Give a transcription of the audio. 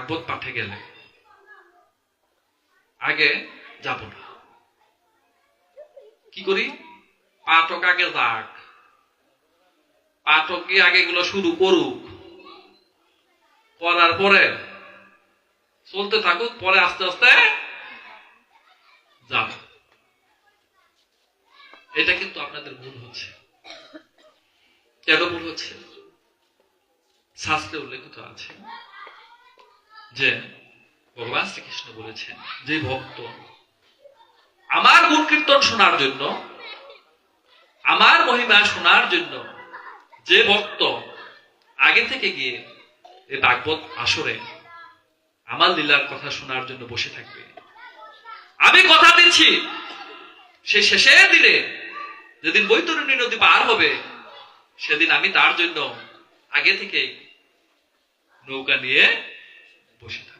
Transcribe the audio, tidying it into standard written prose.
ভাগবত পাঠে গেলে আগে যাব না, কি করি, পাঠক আগে যাক, পাঠক কি আগে এগুলো শুরু করুক, করার পরে চলতে থাকুক, পরে আস্তে আস্তে যাব। এটা কিন্তু আপনাদের ভুল হচ্ছে। কেন ভুল হচ্ছে? শাস্ত্রে উল্লেখিত আছে যে ভগবান শ্রীকৃষ্ণ বলেছেন, যে ভক্ত আমার গুণ কীর্তন শোনার জন্য, আমার মহিমা শোনার জন্য, যে ভক্ত আগে থেকে গিয়ে এই ভাগবত আসরে আমার লীলার কথা শোনার জন্য বসে থাকবে, আমি কথা দিচ্ছি সে শেষের দিনে যেদিন বৈতরণী নদী পার হবে, সেদিন আমি তার জন্য আগে থেকে নৌকা নিয়ে বসে থাকবো।